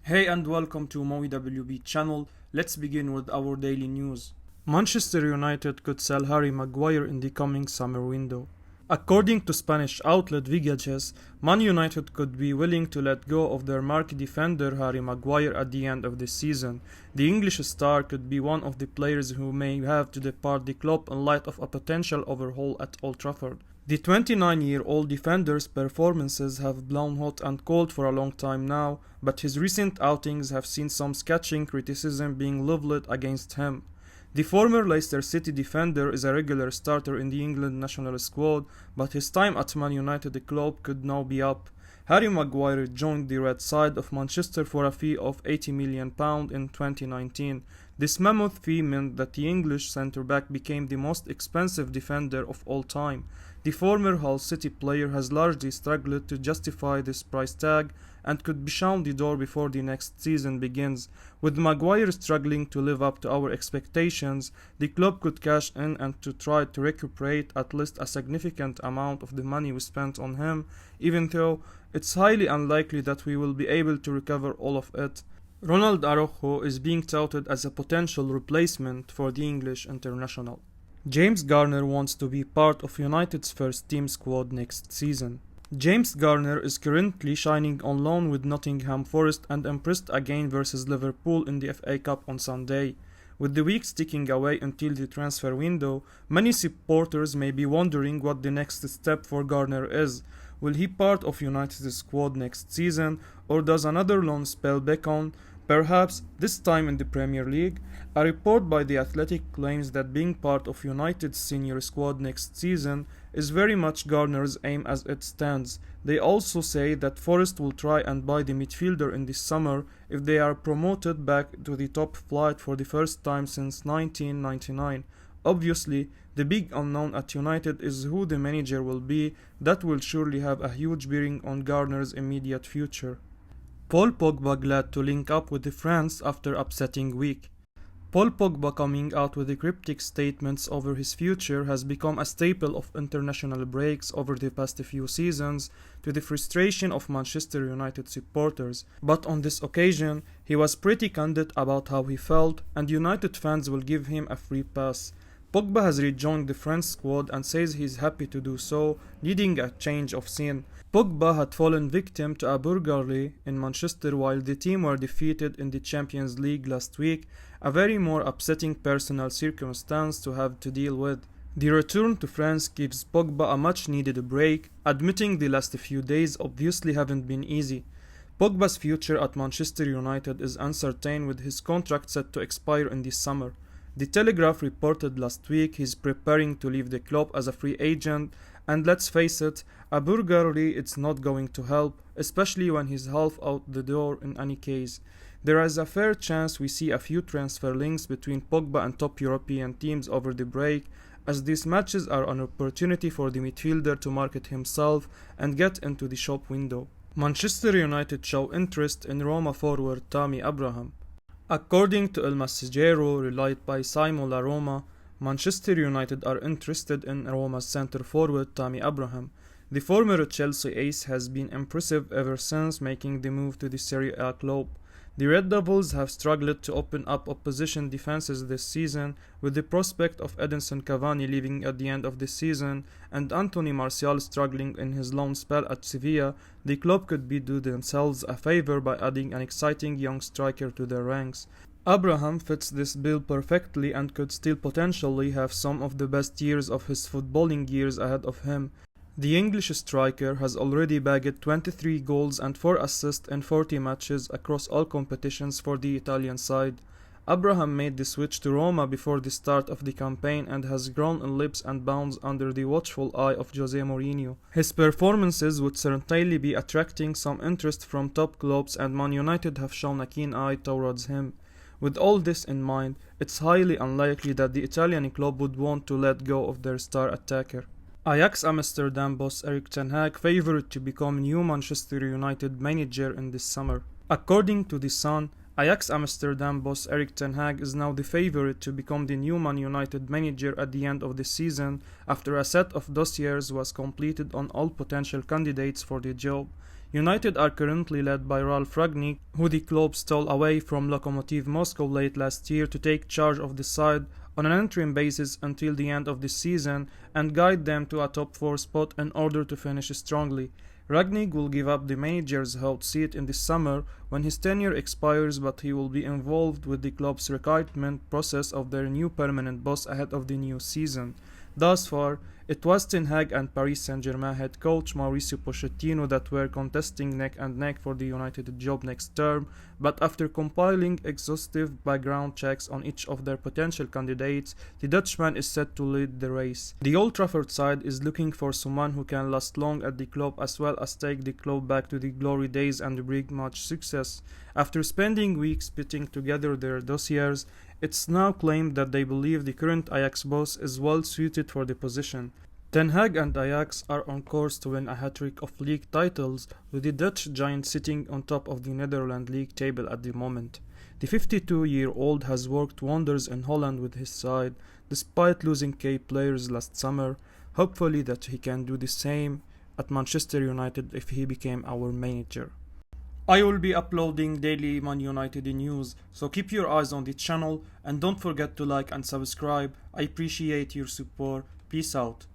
Hey and welcome to Mowi WB channel. Let's begin with our daily news. Manchester United could sell Harry Maguire in the coming summer window. According to Spanish outlet Vigaches, Man United could be willing to let go of their marquee defender Harry Maguire at the end of the season. The English star could be one of the players who may have to depart the club in light of a potential overhaul at Old Trafford. The 29-year-old defender's performances have blown hot and cold for a long time now, but his recent outings have seen some scathing criticism being leveled against him. The former Leicester City defender is a regular starter in the England national squad, but his time at Man United club could now be up. Harry Maguire joined the red side of Manchester for a fee of £80 million in 2019. This mammoth fee meant that the English centre-back became the most expensive defender of all time. The former Hull City player has largely struggled to justify this price tag and could be shown the door before the next season begins. With Maguire struggling to live up to our expectations, the club could cash in and to try to recuperate at least a significant amount of the money we spent on him, even though it's highly unlikely that we will be able to recover all of it. Ronald Araujo is being touted as a potential replacement for the English international. James Garner wants to be part of United's first team squad next season. James Garner is currently shining on loan with Nottingham Forest and impressed again versus Liverpool in the FA Cup on Sunday. With the weeks ticking away until the transfer window, many supporters may be wondering what the next step for Garner is. Will he part of United's squad next season, or does another loan spell beckon? Perhaps this time in the Premier League? A report by The Athletic claims that being part of United's senior squad next season is very much Garner's aim as it stands. They also say that Forest will try and buy the midfielder in the summer if they are promoted back to the top flight for the first time since 1999. Obviously, the big unknown at United is who the manager will be. That will surely have a huge bearing on Garner's immediate future. Paul Pogba glad to link up with France after upsetting week. Paul Pogba coming out with the cryptic statements over his future has become a staple of international breaks over the past few seasons, to the frustration of Manchester United supporters. But on this occasion, he was pretty candid about how he felt, and United fans will give him a free pass. Pogba has rejoined the French squad and says he's happy to do so, needing a change of scene. Pogba had fallen victim to a burglary in Manchester while the team were defeated in the Champions League last week, a very more upsetting personal circumstance to have to deal with. The return to France gives Pogba a much needed break, admitting the last few days obviously haven't been easy. Pogba's future at Manchester United is uncertain with his contract set to expire in the summer. The Telegraph reported last week he's preparing to leave the club as a free agent, and let's face it, a burglary it's not going to help, especially when he's half out the door in any case. There is a fair chance we see a few transfer links between Pogba and top European teams over the break, as these matches are an opportunity for the midfielder to market himself and get into the shop window. Manchester United show interest in Roma forward Tammy Abraham. According to El Messaggero, relied by Simon La Roma, Manchester United are interested in Roma's centre forward Tammy Abraham. The former Chelsea ace has been impressive ever since making the move to the Serie A club. The Red Devils have struggled to open up opposition defenses this season, with the prospect of Edinson Cavani leaving at the end of the season and Anthony Martial struggling in his loan spell at Sevilla. The club could do themselves a favour by adding an exciting young striker to their ranks. Abraham fits this bill perfectly and could still potentially have some of the best years of his footballing years ahead of him. The English striker has already bagged 23 goals and 4 assists in 40 matches across all competitions for the Italian side. Abraham made the switch to Roma before the start of the campaign and has grown in leaps and bounds under the watchful eye of Jose Mourinho. His performances would certainly be attracting some interest from top clubs, and Man United have shown a keen eye towards him. With all this in mind, it's highly unlikely that the Italian club would want to let go of their star attacker. Ajax Amsterdam boss Erik favoured to become new Manchester United manager in this summer. According to The Sun, Ajax Amsterdam boss Erik Ten Hag is now the favorite to become the new Man United manager at the end of the season after a set of dossiers was completed on all potential candidates for the job. United are currently led by Ralf Rangnick, who the club stole away from Lokomotiv Moscow late last year to take charge of the side on an interim basis until the end of the season and guide them to a top 4 spot in order to finish strongly. Rangnick will give up the manager's hot seat in the summer when his tenure expires, but he will be involved with the club's recruitment process of their new permanent boss ahead of the new season. Thus far, it was Ten Hag and Paris Saint-Germain head coach Mauricio Pochettino that were contesting neck and neck for the United job next term, but after compiling exhaustive background checks on each of their potential candidates, the Dutchman is set to lead the race. The Old Trafford side is looking for someone who can last long at the club as well as take the club back to the glory days and bring much success. After spending weeks putting together their dossiers, it's now claimed that they believe the current Ajax boss is well suited for the position. Ten Hag and Ajax are on course to win a hat-trick of league titles, with the Dutch giant sitting on top of the Netherlands league table at the moment. The 52-year-old has worked wonders in Holland with his side, despite losing key players last summer. Hopefully that he can do the same at Manchester United if he became our manager. I will be uploading daily Man United news, so keep your eyes on the channel and don't forget to like and subscribe. I appreciate your support. Peace out.